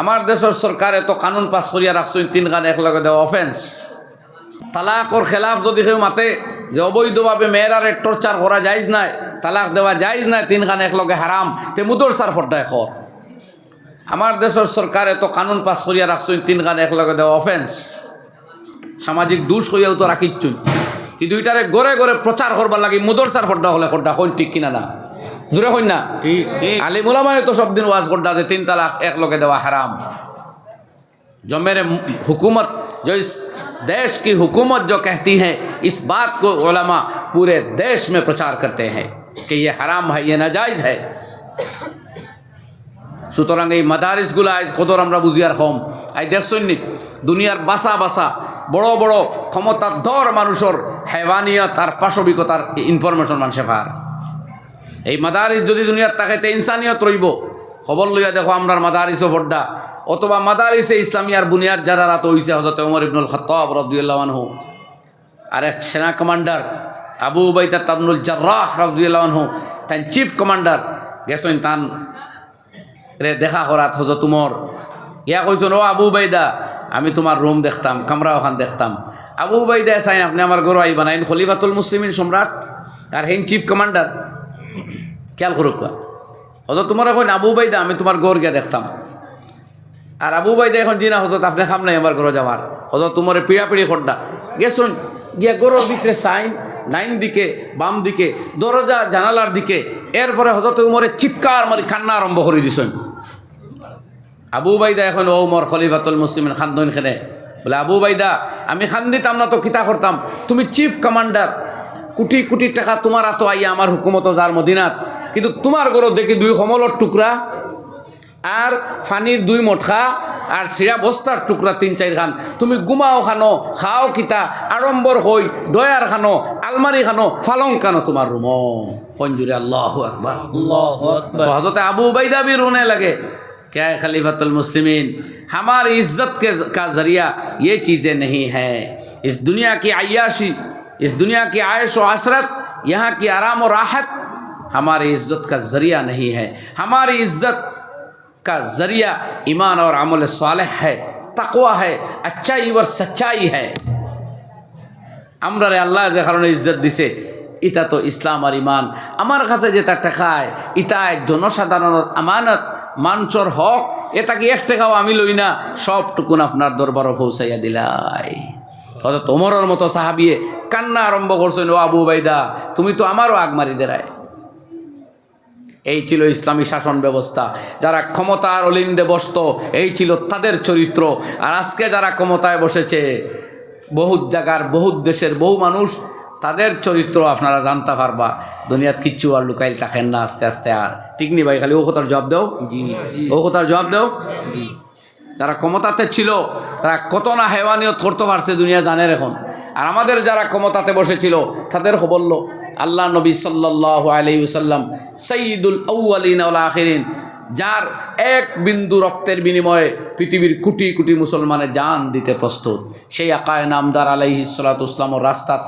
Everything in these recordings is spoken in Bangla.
আমার দেশের সরকারে তো কানুন পাস করিয়া রাখছেন তিন গান একলগে দেওয়া অফেন্স। তালাকর খেলাফ যদি কেউ মাতে যে অবৈধভাবে মেয়েরারে টর্চার করা যাইজ নাই, তালাক দেওয়া যাইজ নাই, তিন গান একলগে হারাম, তে মুদর সার ফড্ডায় খর। আমার দেশের সরকারে তো কানুন পাস করিয়া রাখছেন তিন গান একলগে দেওয়া অফেন্স। সামাজিক দোষ হইয়াও তো রাখিচ্ছুন, কি দুইটারে গড়ে গড়ে প্রচার করবার লাগে মুদর সার ফড্ডা হলে খড্ডা হইন ঠিক কিনা না? জোরে হইন না? আলিম উলামায়ে তো সব দিন ওয়াজ করডা যে তিন তালাক একলগে দেওয়া হারাম। जो मेरे हुकूमत जो इस देश की हुकूमत जो कहती है, इस बात को उलमा पूरे देश में प्रचार करते हैं कि ये हराम है, ये नाजायज़ है। সুতরাং এই মাদারিসগুলো আজ কদর আমরা বুঝিয়ার কম। আই দেখছেন নি দুনিয়ার বাসা বাসা বড় বড় ক্ষমতাধর মানুষের হেওয়ানিয়ত আর পাশবিকতার ইনফরমেশন মানুষে পার। এই মাদারিস যদি দুনিয়ার তাকাইতে ইনসানিয়ত রইব, খবর লইয়া দেখো আমরার মাদারিসও বড্ডা, অথবা মাদারিসে ইসলামিয়ার বুনিয়াদ যারা রাত হইছে হযরত ওমর ইবনুল খাত্তাব রাদিয়াল্লাহু আনহু, আর এক সেনা কমান্ডার আবু উবাইদা ইবনুল জাররাহ রাদিয়াল্লাহু আনহু, তাই চিফ কমান্ডার গেছেন তান রে দেখা করাত হযরত ওমর। ইয়া কইছেন, ও আবু উবাইদা, আমি তোমার রুম দেখতাম, কামরা ওখান দেখতাম। আবু উবাইদা চাই আপনি আমার ঘর আইবা না, খলিফাতুল মুসলিমিন সম্রাট আর হেন চিফ কমান্ডার, খেয়াল করুক। হযরত ওমর কইন, আবু উবাইদা আমি তোমার ঘর গিয়া দেখতাম। আর আবু উবাইদা এখন জিনা হজরত আপনি খাম নাই আমার ঘরে যাওয়ার। হজরত তোমারে পিড়াপিড়ি খড্ডা গেছুন, গিয়া গরুর ভিতরে সাইন ডাইন দিকে বাম দিকে দরজা জানালার দিকে। এরপরে হজরত উমরে চিৎকার মারি কান্না আরম্ভ করে দিছেন। আবু উবাইদা এখন ও উমর খলিফাতুল মুসলিমিন খান্দন খেলে বলে, আবু উবাইদা আমি খান দিতাম না তো কিতা করতাম? তুমি চিফ কমান্ডার, কোটি কোটি টাকা তোমার এত আইয়া আমার হুকুমত যার মদিনাত, কিন্তু তোমার ঘরত দেখি দুই কমলর টুকরা আর ফানির দুই মটকা আর চিরা বস্তার টুকরা তিন চার খান। তুমি গুমাও খানো, খাও কিতা, আড়ম্বর হই দয়ার খানো, আলমারি খানো, ফালং কানো তোমার রুম। কঞ্জুরে আল্লাহু আকবার। তো হযরত আবু উবাইদা भी रोने लगे, क्या है खलीफातुल मुस्लिमीन, हमारी इज्जत का जरिया ये चीज़ें नहीं है। इस दुनिया की अय्याशी, इस दुनिया की आयश व असरत, यहाँ की आराम और राहत हमारी इज्जत का जरिया नहीं है। हमारी इज्जत का जरिया ईमान और अमल सालेह है, तकवा है, अच्छाई और सच्चाई है। আমরারে আল্লাহ যে কারণে ইজ্জত দিছে, ইটা তো ইসলাম আর ইমান। আমার কাছে যেটা টাকায় ইটা এক জনসাধারণের আমানত, মানুষের হক, এটা কি এক টাকাও আমি লই না, সবটুকুন আপনার দরবারে পৌঁছাইয়া দিলাই। হযরত ওমরের মতো সাহাবিয়ে কান্না আরম্ভ করছেন, ও আবু উবাইদা তুমি তো আমারও আগ মারি দেরায়। এই ছিল ইসলামী শাসন ব্যবস্থা। যারা ক্ষমতার অলিন্দে বসত, এই ছিল তাদের চরিত্র। আর আজকে যারা ক্ষমতায় বসেছে, বহুত জায়গার বহুত দেশের বহু মানুষ, তাদের চরিত্র আপনারা জানতে পারবা। দুনিয়াত কিচ্ছু আর লুকাইল থাকেন না আস্তে আস্তে। আর ঠিক নি ভাই, খালি ও কথার জবাব দেও, ও কথার জবাব দেও। যারা ক্ষমতাতে ছিল তারা কত না হেওয়ানিয়ত করতে পারছে দুনিয়া জানের এখন। আর আমাদের যারা ক্ষমতাতে বসেছিল তাদের বলল আল্লাহ নবী সাল্লাল্লাহু আলাইহি ওয়াসাল্লাম সাইয়্যিদুল আউয়ালিন ওয়াল আখিরিন, যার এক বিন্দু রক্তের বিনিময়ে পৃথিবীর কোটি কোটি মুসলমানের জান দিতে প্রস্তুত, সেই আকায়ে নামদার আলাইহিস সালাতু ওয়াসসালামের রাস্তাত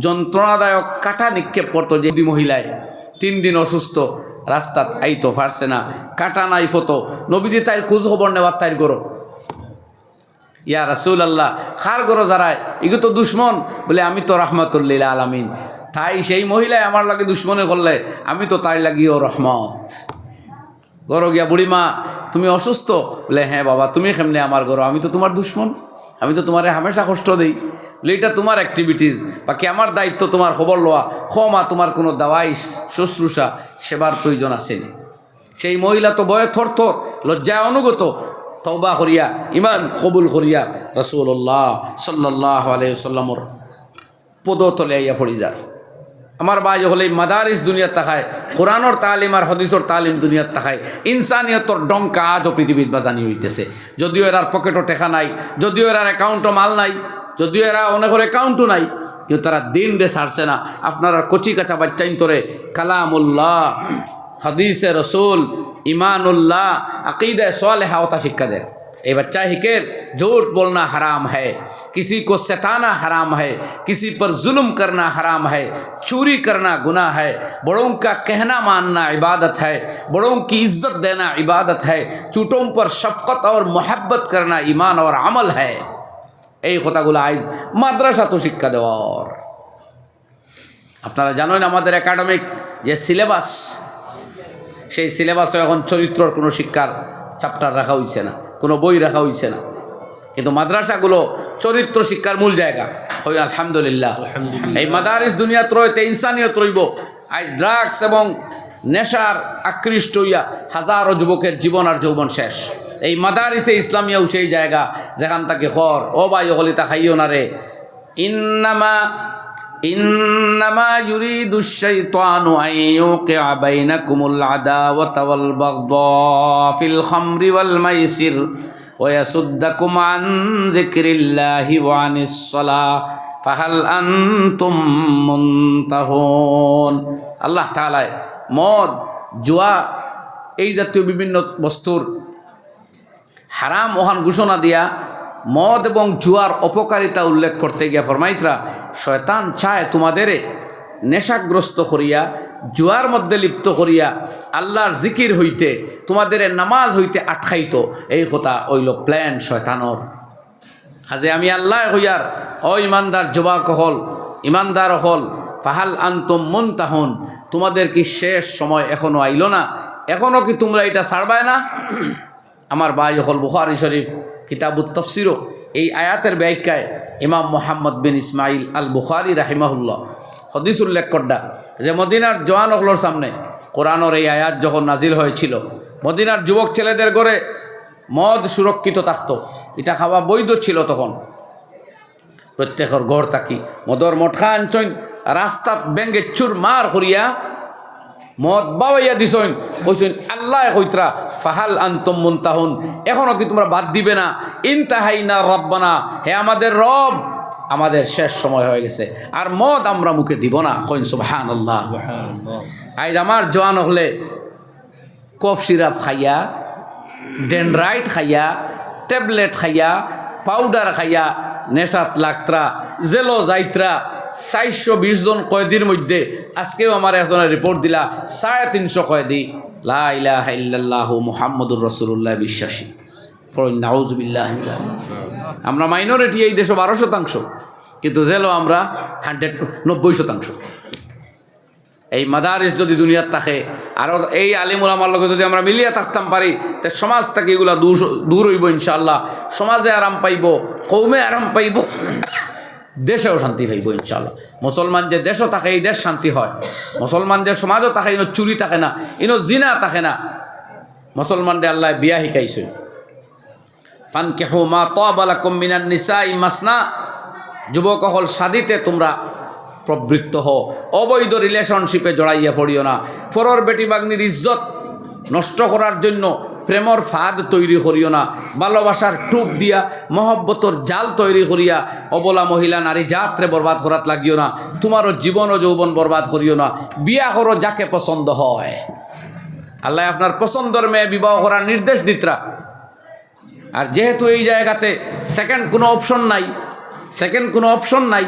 যন্ত্রণাদায়ক কাটা নিক্ষেপ করতো। যে মহিলায় 3 দিন অসুস্থ, রাস্তাত আইতো পারছে না, কাটা নাই ফতো, নবীজি তাই খোঁজ খবর নেওয়ার তাই গরো, ইয়া রাসূলুল্লাহ খার গরো যারায় এগুলো তো দুশ্মন। বলে আমি তো রাহমাতুল লিল আলামিন, তাই সেই মহিলায় আমার লাগে দুশ্মনে করলে আমি তো তাই লাগিও রহমত। গরো গিয়া বুড়িমা তুমি অসুস্থ? বলে হ্যাঁ বাবা, তুমি কেমনে আমার গরো, আমি তো তোমার দুশ্মন, আমি তো তোমারে হামেশা কষ্ট দিই। বলে এটা তোমার অ্যাক্টিভিটিস, বাকি আমার দায়িত্ব তোমার খবর লওয়া। ক্ষমা তোমার কোনো দাওয়াইশ শুশ্রূষা সেবার প্রয়োজন আসেনি। সেই মহিলা তো ভয়ে থরথর, লজ্জায় অনুগত, তওবা করিয়া ইমান কবুল করিয়া রাসূলুল্লাহ সাল্লাল্লাহু আলাইহি ওয়াসাল্লামর পদতলে আইয়া পড়ি যায়। আমার ভাই হলে মাদারিস দুনিয়ার তাকায়, কোরআনের তালিম আর হদিসের তালিম দুনিয়ার তাকায়, ইনসানিয়তর ডঙ্কা আজও পৃথিবীর বাজানি হইতেছে। যদিও এরার পকেটও টেকা নাই, যদিও এরার অ্যাকাউন্টও মাল নাই, যদিও এরা অনেকের অ্যাকাউন্টও নাই, কিন্তু তারা দিন রে ছাড়ছে না। আপনারা কচি কাঁচা বাচ্চাইন তোরে কালামুল্লাহ, হাদিসে রসুল, ইমানুল্লাহ, আকিদা সালেহা ওতা শিক্ষা দেয়। ये बच्चा हिकेर झूठ बोलना हराम है, किसी को सताना हराम है, किसी पर जुल्म करना हराम है, चोरी करना गुनाह है, बड़ों का कहना मानना इबादत है, बड़ों की इज्जत देना इबादत है, छोटों पर शफकत और मोहब्बत करना ईमान और अमल है। এই কথাগুলো আইজ মাদ্রাসা তো শিক্ষা দেওয়ার। আপনারা জানেন আমাদের একাডেমিক যে সিলেবাস, সেই সিলেবাসে এখন চরিত্রর কোনো শিক্ষার চ্যাপ্টার রাখা হইছে না, কোনো বই রাখা হইছে না, কিন্তু মাদ্রাসাগুলো চরিত্র শিক্ষার মূল জায়গা হই। আলহামদুলিল্লাহ, এই মাদারিস দুনিয়াত রয়েতে ইনসানিয়ত রইব। আজ ড্রাগস এবং নেশার আকৃষ্ট হইয়া হাজারো যুবকের জীবন আর যৌবন শেষ। এই মাদারিসে ইসলামিয়াও সেই জায়গা যেখান থেকে খর ও ভাই হলিতা খাইও না রে। ইন্নামা ইউরিদুশ শাইতানু আন ইউকিআ বাইনাকুমুল আদাওয়াতা ওয়াল বাগদা ফিল খামরি ওয়াল মাইসির ওয়া ইয়াসুদ্দাকুম আন যিকরিল্লাহি ওয়া আনিস সালাহ ফাহাল আনতুম মুনতাহুন। আল্লাহ তাআলা মদ, জুয়া এই জাতীয় বিভিন্ন বস্তুর হারাম ওহান ঘোষণা দিয়া মদ এবং জুয়ার অপকারিতা উল্লেখ করতে গিয়া ফরমাইতরা, শয়তান চায় তোমাদের নেশাগ্রস্ত করিয়া, জুয়ার মধ্যে লিপ্ত করিয়া আল্লাহর জিকির হইতে, তোমাদের নামাজ হইতে আটকাইত। এই কথা হইল প্ল্যান শয়তানর। হাজে আমি আল্লাহ হইয়ার ও ইমানদার যুবক হল, ইমানদার হল, ফাহাল আনতুম মুনতাহুন, তোমাদের কি শেষ সময় এখনো আইল না? এখনো কি তোমরা এটা ছাড়বায় না? আমার ভাই হল বুখারী শরীফ কিতাবুত তাফসিরও এই আয়াতের ব্যাখ্যায় ইমাম মুহাম্মদ বিন ইসমাইল আল বুখারী রাহিমাহুল্লাহ হাদিস উল্লেখ করডা যে মদিনার জওয়ান হলর সামনে কোরআনের এই আয়াত যখন নাজিল হয়েছিল, মদিনার যুবক ছেলেদের ঘরে মদ সুরক্ষিত থাকত, এটা খাওয়া বৈধ ছিল তখন। প্রত্যেকের ঘর থাকি মদর মটকা আনছইন, রাস্তাত ব্যাঙ্গে চুর মার করিয়া মদ বাবাইয়া দিছইন, কইছেন আল্লাহ কইতরা ফাহাল আনতুম মুনতাহুন, এখনো কি তোমরা বাদ দিবে না? ইনতাহাইনা রব্বানা, হে আমাদের রব, আমাদের শেষ সময় হয়ে গেছে, আর মদ আমরা মুখে দিব না। কইন সুবহানাল্লাহ। আজ আমার জওয়ান হলে কফ সিরাপ খাইয়া, ডেনড্রাইট খাইয়া, ট্যাবলেট খাইয়া, পাউডার খাইয়া নেশাত লাগত্রা, জেলো যাইত্রা। 420 জন কয়েদির মধ্যে আজকেও আমার একজনের রিপোর্ট দিলা 350 কয়েদি লা ইলাহা ইল্লাল্লাহু মুহাম্মাদুর রাসূলুল্লাহ বিশ্বাসী। নাউযুবিল্লাহ। আমরা মাইনরিটি এই দেশে 12%, কিন্তু জেলও আমরা 90%। এই মাদারিস যদি দুনিয়ার থাকে আর এই আলিম উলামার লগে যদি আমরা মিলিয়ে থাকতাম পারি, তে সমাজ থেকে এগুলা দূর হইব ইনশাআল্লাহ। সমাজে আরাম পাইব, কৌমে আরাম পাইব, দেশেও শান্তি পাইব ইনশাআল্লাহ। মুসলমান যে দেশও থাকে এই দেশ শান্তি হয়, মুসলমান যে সমাজও থাকে ইনো চুরি থাকে না, ইনো জিনা থাকে না। মুসলমানদের আল্লাহ বিয়া শিকাইছে, ফানকিহু মা তাবা লাকুম মিনান নিসাই মাসনা, যুবক হল শাদিতে তোমরা প্রবৃত্ত হও, অবৈধ রিলেশনশিপে জড়াইয়া পড়িও না। ফরর বেটি বাগ্নির ইজ্জত নষ্ট করার জন্য প্রেমর ফাঁদ তৈরি করিও না, ভালোবাসার টুপ দিয়া মহব্বতর জাল তৈরি করিয়া অবলা মহিলা নারী জাতরে বরবাদ করাত লাগিও না। তোমারও জীবন ও যৌবন বরবাদ করিও না। বিয়া করো যাকে পছন্দ হয়। আল্লাহ আপনার পছন্দের মেয়ে বিবাহ করার নির্দেশ দিতরা। আর যেহেতু এই জায়গাতে সেকেন্ড কোনো অপশন নাই,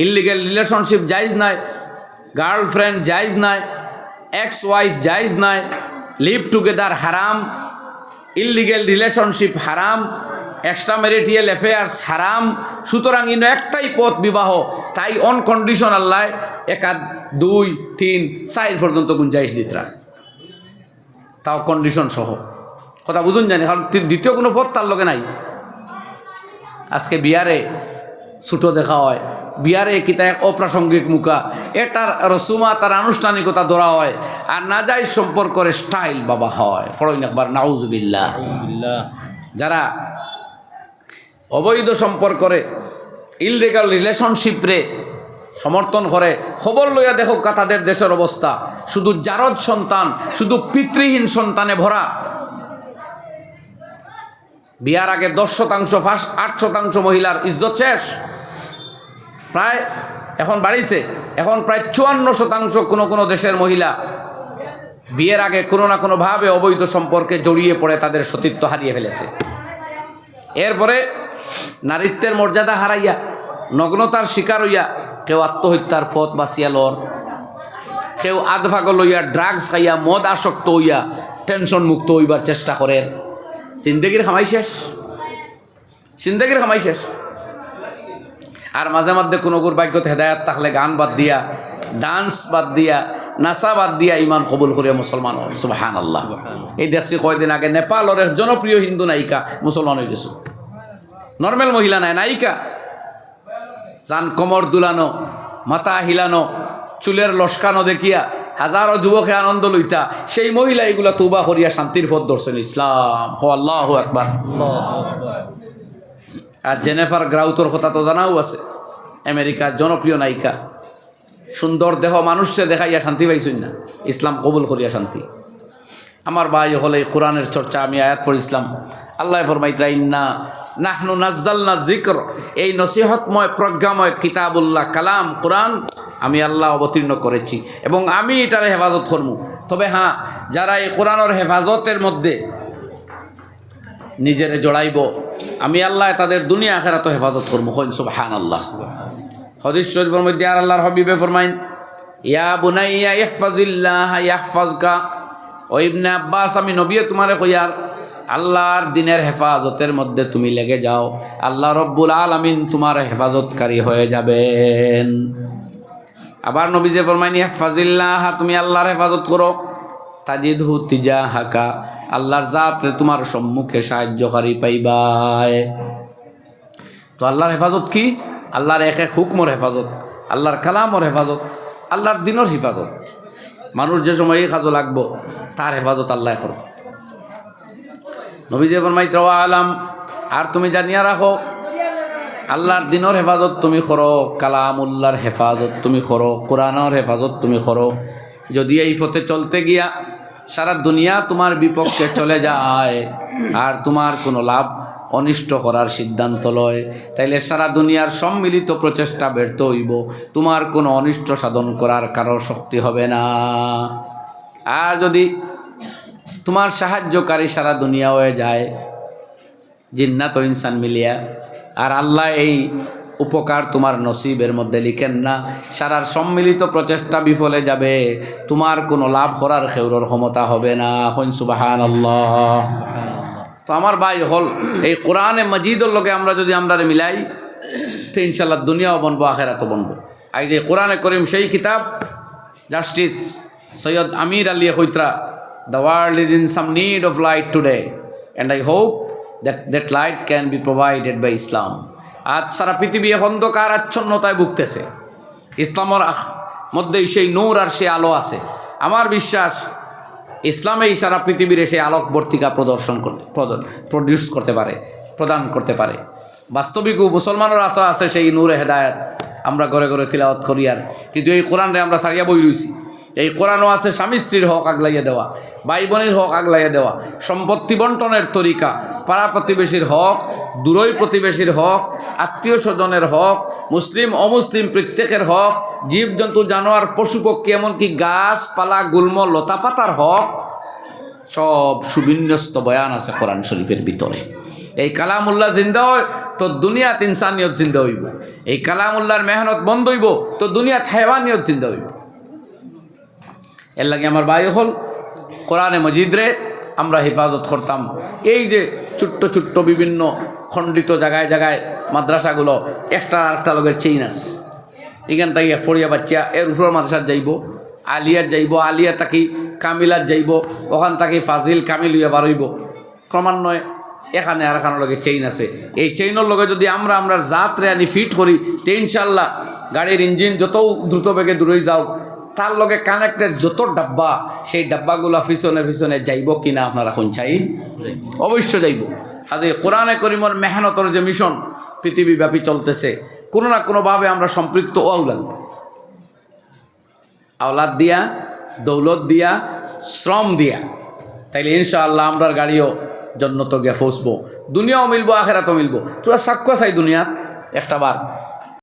ইলিগেল রিলেশনশিপ জায়েজ নাই, গার্লফ্রেন্ড জায়েজ নাই, এক্স ওয়াইফ জায়েজ নাই, লিভ টুগেদার হারাম, ইলিগেল রিলেশনশিপ হারাম, এক্সট্রা ম্যারিটাল অ্যাফেয়ার্স হারাম। সুতরাং ইনো একটাই পথ বিবাহ, তাই অন কন্ডিশন আল্লাহ 1 2 3 4 পর্যন্ত গুঞ্জাইশ দিতরা, তাও কন্ডিশন সহ। কথা বুঝুন জানি, কারণ দ্বিতীয় কোনো পথ তার লগে নাই। আজকে বিয়ারে ছোটো দেখা হয়, বিয়ারে কিতা এক অপ্রাসঙ্গিক মুখা, এটার রসুমা তার আনুষ্ঠানিকতা ধরা হয়, আর না যাই সম্পর্কের স্টাইল বাবা হয়। ফরইন একবার নাউজুবিল্লাহ। যারা অবৈধ সম্পর্কে ইললিগাল রিলেশনশিপরে সমর্থন করে, খবর লইয়া দেখো তাদের দেশের অবস্থা, শুধু জারদ সন্তান, শুধু পিতৃহীন সন্তানে ভরা। বিয়ার আগে 10% ফার্স্ট 8% মহিলার ইজ্জত শেষ, প্রায় এখন বাড়িছে, এখন প্রায় 54% কোনো কোনো দেশের মহিলা বিয়ের আগে কোনো না কোনোভাবে অবৈধ সম্পর্কে জড়িয়ে পড়ে তাদের সতীত্ব হারিয়ে ফেলেছে। এরপরে নারীত্বের মর্যাদা হারাইয়া নগ্নতার শিকার হইয়া কেউ আত্মহত্যার পথ বাঁচিয়া লর, কেউ আধভাগ লইয়া ড্রাগস খাইয়া মদ আসক্ত হইয়া টেনশন মুক্ত হইবার চেষ্টা করেন। জিন্দেগির খামাই শেষ, জিন্দেগির খামাই শেষ। আর মাঝে মধ্যে কোনো ভাগ্যত হেদায়াত থাকলে গান বাদ দিয়া, ডান্স বাদ দিয়া, নাচা বাদ দিয়া ইমান কবুল করিয়া মুসলমান হল। সুবহানাল্লাহ। এই দেশে কয়দিন আগে নেপালের এক জনপ্রিয় হিন্দু নায়িকা মুসলমান হয়ে গেছে। নর্মাল মহিলা নাই, নায়িকা। যান কোমর দুলানো, মাথা হিলানো, চুলের লস্কানো দেখিয়া হাজারো যুবকে আনন্দ লইতা, সেই মহিলা এগুলা তওবা করিয়া শান্তির পথ ধরছেন। ইসলাম হো আল্লাহু আকবার। আর জেনিফার গ্রাউতর কথা তো জানাও আছে, আমেরিকার জনপ্রিয় নায়িকা। সুন্দর দেহ মানুষে দেখাইয়া শান্তি পাইছেন না, ইসলাম কবুল করিয়া শান্তি। আমার ভাই হলে কোরআনের চর্চা, আমি আয়াত পড়িছিলাম। আল্লাহ ফরমাইতা ইন্না নাহনু নাজ্জালনা যিকর, এই নসিহতময় প্রজ্ঞাময় কিতাবুল্লাহ কালাম কোরআন আমি আল্লাহ অবতীর্ণ করেছি এবং আমি এটার হেফাজত করবো। তবে হ্যাঁ, যারা এই কোরআনের হেফাজতের মধ্যে নিজেরে জড়াইব, আমি আল্লাহ তাদের দুনিয়া আখিরাত হেফাজত করবো। কইন সুবহানাল্লাহ। হাদিস শরীফের মধ্যে আর আল্লাহর হাবিবে ফরমাইন, ইয়া বুনাইয়া ইহফাজিল্লাহ ইয়াহফাজকা। ও ইবনে আব্বাস, আমি নবী তোমারে কইয়ার, আল্লাহর দিনের হেফাজতের মধ্যে তুমি লেগে যাও, আল্লাহ রব্বুল আলামিন তোমার হেফাজতকারী হয়ে যাবেন। আবার নবী যে ফরমাইন, ইহফাজিল্লাহ, তুমি আল্লাহর হেফাজত করো, তাজিদহু তিজাহাকা, আল্লাহর জাতে তোমার সম্মুখে সাহায্যকারী পাইবাই। তো আল্লাহর হেফাজত কি? আল্লাহর এক এক হুকমর হেফাজত, আল্লাহর কালামর হেফাজত, আল্লাহর দিনের হেফাজত। মানুষ যে সময় এই কাজও লাগবো তার হেফাজত আল্লাহ করো। নবী যে ফরমাইত আলাম, আর তুমি জানিয়া রাখো, আল্লাহর দিনের হেফাজত তুমি করো, কালামুল্লাহর হেফাজত তুমি করো, কোরআনের হেফাজত তুমি করো। যদি এই পথে চলতে গিয়া সারা দুনিয়া তোমার বিপক্ষে চলে যায় আর তোমার কোনো লাভ অনিষ্ট করার সিদ্ধান্ত লয়, তাইলে সারা দুনিয়ার সম্মিলিত প্রচেষ্টা ব্যর্থ হইব, তোমার কোনো অনিষ্ট সাধন করার কারো শক্তি হবে না। আর যদি তোমার সাহায্যকারী সারা দুনিয়া হয়ে যায়, জিন্নাত ও ইনসান মিলিয়া, আর আল্লাহ এই উপকার তোমার নসিবের মধ্যে লিখেন না, সারার সম্মিলিত প্রচেষ্টা বিফলে যাবে, তোমার কোনো লাভ করার খেউরর ক্ষমতা হবে না। হইন সুবহানাল্লাহ। তো আমার ভাই হল, এই কোরআনে মজিদর লগে আমরা যদি আমরা মিলাই, তো ইনশাল্লাহ দুনিয়াও বনবো, আখেরাতও বনবো। আর যে কোরআনে করিম সেই কিতাব, জাস্টিস সৈয়দ আমির আলী কৈত্রা, the world is in some need of light today and I hope that light can be provided by Islam. আজ সারা পৃথিবী অন্ধকার আচ্ছন্নতায় ভুগতেছে, ইসলামের মধ্যেই সেই নূর আর সেই আলো আছে। আমার বিশ্বাস ইসলামেই সারা পৃথিবীর সেই আলোক বর্তিকা প্রডিউস করতে পারে, প্রদান করতে পারে। বাস্তবিক মুসলমানের হাতে আছে সেই নূরে হেদায়েত, আমরা ঘরে ঘরে তিলাওয়াত করি। আর কিন্তু এই কোরআনে আমরা সারিয়া বই রয়েছি। এই কোরআনও আছে স্বামী স্ত্রীর হক আগলাইয়া দেওয়া, ভাই বোনের হক আগলাইয়া দেওয়া, সম্পত্তি বন্টনের তরিকা, পাড়া প্রতিবেশীর হক, দূরই প্রতিবেশীর হক, আত্মীয় স্বজনের হক, মুসলিম অমুসলিম প্রত্যেকের হক, জীবজন্তু জানোয়ার পশু পক্ষী এমনকি গাছপালা গুল্ম লতা পাতার হক, সব সুবিন্যস্ত বয়ান আছে কোরআন শরীফের ভিতরে। এই কালামুল্লাহ জিন্দা হয় তো দুনিয়াত ইনসানিয়ত জিন্দা হইব, এই কালামুল্লাহর মেহনত বন্ধ হইব তো দুনিয়াত হায়ওয়ানিয়ত জিন্দা হইব। এর লাগে আমার ভাই হল, কোরআনে মজিদরে আমরা হেফাজত করতাম। এই যে ছোট্ট ছোট্ট বিভিন্ন খণ্ডিত জায়গায় জায়গায় মাদ্রাসাগুলো, একটা আরেকটা লোকের চেইন আছে। এখান থেকে ফড়িয়া বাচ্চা এর উপর মাদ্রাসার যাইব, আলিয়ার যাইব, আলিয়া তাকি কামিলার যাইব, ওখান থেকে ফাজিল কামিল হইয়া বারইব। ক্রমান্বয়ে এখানে আর এখানের লগে চেইন আছে। এই চেইনের লগে যদি আমরা জাতরে আনি ফিট করি, তো ইনশাল্লাহ গাড়ির ইঞ্জিন যত দ্রুত বেগে দূরই যাও, তার লগে কানেক্টের যত ডাব্বা, সেই ডাব্বাগুলো পিছনে পিছনে যাইব কিনা আপনারা কোন চাই? অবশ্য যাইব। আজ কোরআনে করিমর মেহনতর যে মিশন পৃথিবীব্যাপী চলতেছে, কোনো না কোনোভাবে আমরা সম্পৃক্ত হওয়াও লাগবে। আওলাদ দিয়া, দৌলত দিয়া, শ্রম দিয়া, তাইলে ইনশাআল্লাহ আমরার গাড়িও জন্নত গিয়া পৌঁছবো, দুনিয়াও মিলবো, আখেরাতও মিলবো। তোরা সাক্ষ্য চাই দুনিয়াত একটা বার